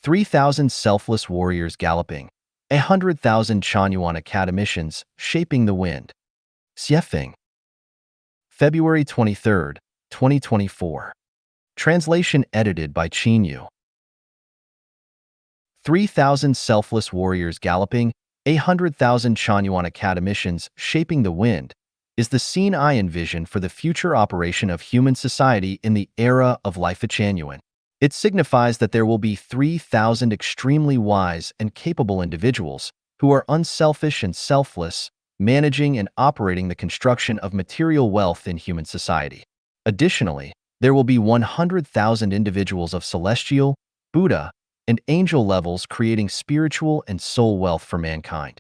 3,000 selfless warriors galloping, 100,000 Chanyuan Academicians shaping the wind. Selfless. February 23, 2024. Translation edited by Chanyuan. 3,000 selfless warriors galloping, 100,000 Chanyuan Academicians shaping the wind is the scene I envision for the future operation of human society in the era of life Chanyuan. It signifies that there will be 3,000 extremely wise and capable individuals who are unselfish and selfless, managing and operating the construction of material wealth in human society. Additionally, there will be 100,000 individuals of celestial, Buddha, and angel levels creating spiritual and soul wealth for mankind.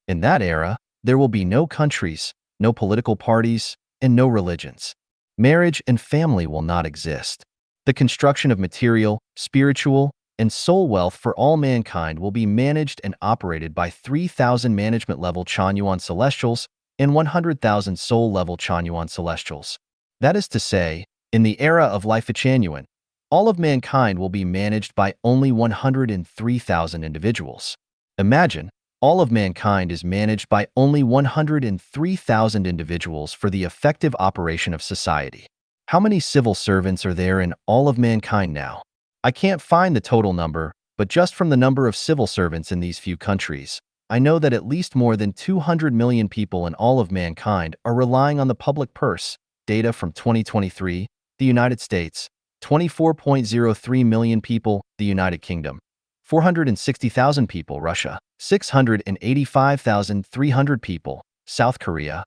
In that era, there will be no countries, no political parties, and no religions. Marriage and family will not exist. The construction of material, spiritual, and soul wealth for all mankind will be managed and operated by 3,000 management-level Chanyuan Celestials and 100,000 soul-level Chanyuan Celestials. That is to say, in the era of life Chanyuan, all of mankind will be managed by only 103,000 individuals. Imagine, all of mankind is managed by only 103,000 individuals for the effective operation of society. How many civil servants are there in all of mankind now? I can't find the total number, but just from the number of civil servants in these few countries, I know that at least more than 200 million people in all of mankind are relying on the public purse. Data from 2023, the United States, 24.03 million people, the United Kingdom, 460,000 people, Russia, 685,300 people, South Korea,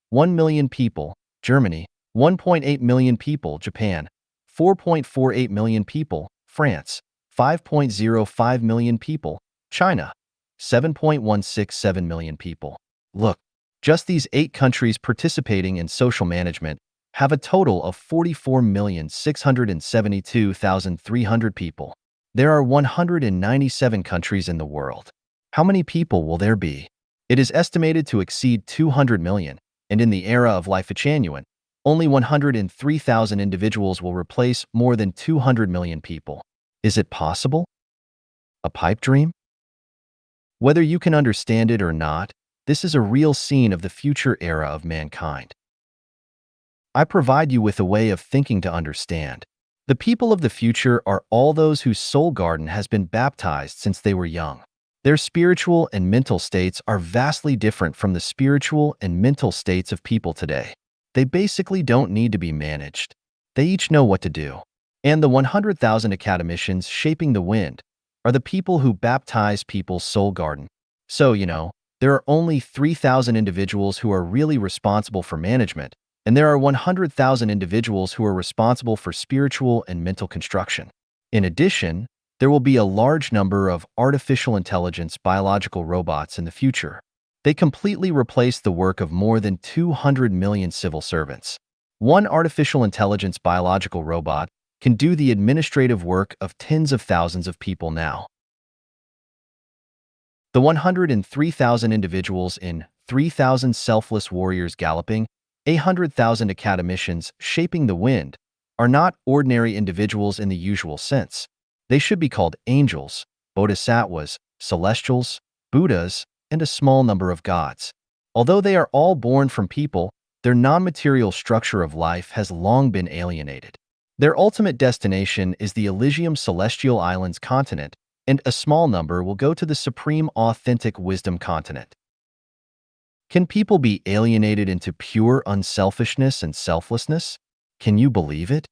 1 million people, Germany, 1.8 million people, Japan, 4.48 million people, France, 5.05 million people, China, 7.167 million people. Look, just these 8 countries participating in social management have a total of 44,672,300 people. There are 197 countries in the world. How many people will there be? It is estimated to exceed 200 million, and in the era of life Chanyuan, only 103,000 individuals will replace more than 200 million people. Is it possible? A pipe dream? Whether you can understand it or not, this is a real scene of the future era of mankind. I provide you with a way of thinking to understand. The people of the future are all those whose soul garden has been baptized since they were young. Their spiritual and mental states are vastly different from the spiritual and mental states of people today. They basically don't need to be managed. They each know what to do. And the 100,000 academicians shaping the wind are the people who baptize people's soul garden. So, there are only 3,000 individuals who are really responsible for management, and there are 100,000 individuals who are responsible for spiritual and mental construction. In addition, there will be a large number of artificial intelligence biological robots in the future. They completely replace the work of more than 200 million civil servants. One artificial intelligence biological robot can do the administrative work of tens of thousands of people now. The 103,000 individuals in 3,000 selfless warriors galloping, 100,000 academicians shaping the wind are not ordinary individuals in the usual sense. They should be called angels, bodhisattvas, celestials, Buddhas, and a small number of gods. Although they are all born from people, their non-material structure of life has long been alienated. Their ultimate destination is the Elysium Celestial Islands continent, and a small number will go to the Supreme Authentic Wisdom continent. Can people be alienated into pure unselfishness and selflessness? Can you believe it?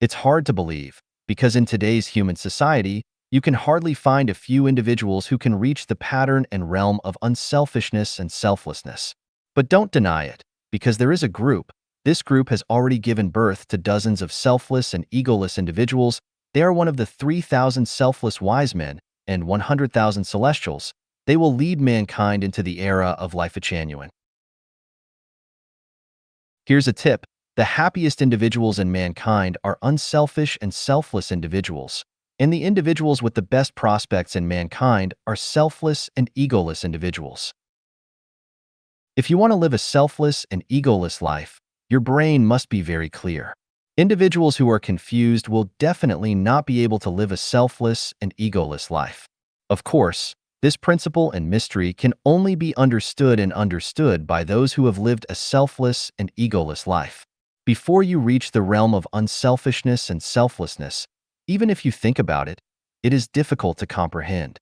It's hard to believe, because in today's human society, you can hardly find a few individuals who can reach the pattern and realm of unselfishness and selflessness. But don't deny it, because there is a group. This group has already given birth to dozens of selfless and egoless individuals. They are one of the 3,000 selfless wise men and 100,000 celestials. They will lead mankind into the era of life Chanyuan. Here's a tip. The happiest individuals in mankind are unselfish and selfless individuals, and the individuals with the best prospects in mankind are selfless and egoless individuals. If you want to live a selfless and egoless life, your brain must be very clear. Individuals who are confused will definitely not be able to live a selfless and egoless life. Of course, this principle and mystery can only be understood by those who have lived a selfless and egoless life. Before you reach the realm of unselfishness and selflessness, even if you think about it, it is difficult to comprehend.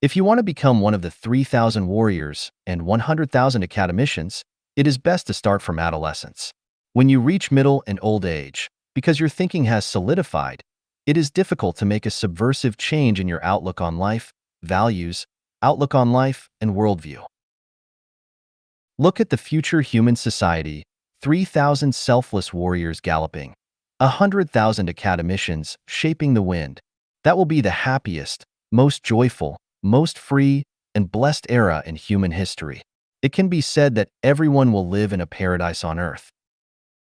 If you want to become one of the 3,000 warriors and 100,000 academicians, it is best to start from adolescence. When you reach middle and old age, because your thinking has solidified, it is difficult to make a subversive change in your outlook on life, values, outlook on life, and worldview. Look at the future human society: 3,000 selfless warriors galloping, 100,000 academicians shaping the wind. That will be the happiest, most joyful, most free, and blessed era in human history. It can be said that everyone will live in a paradise on earth.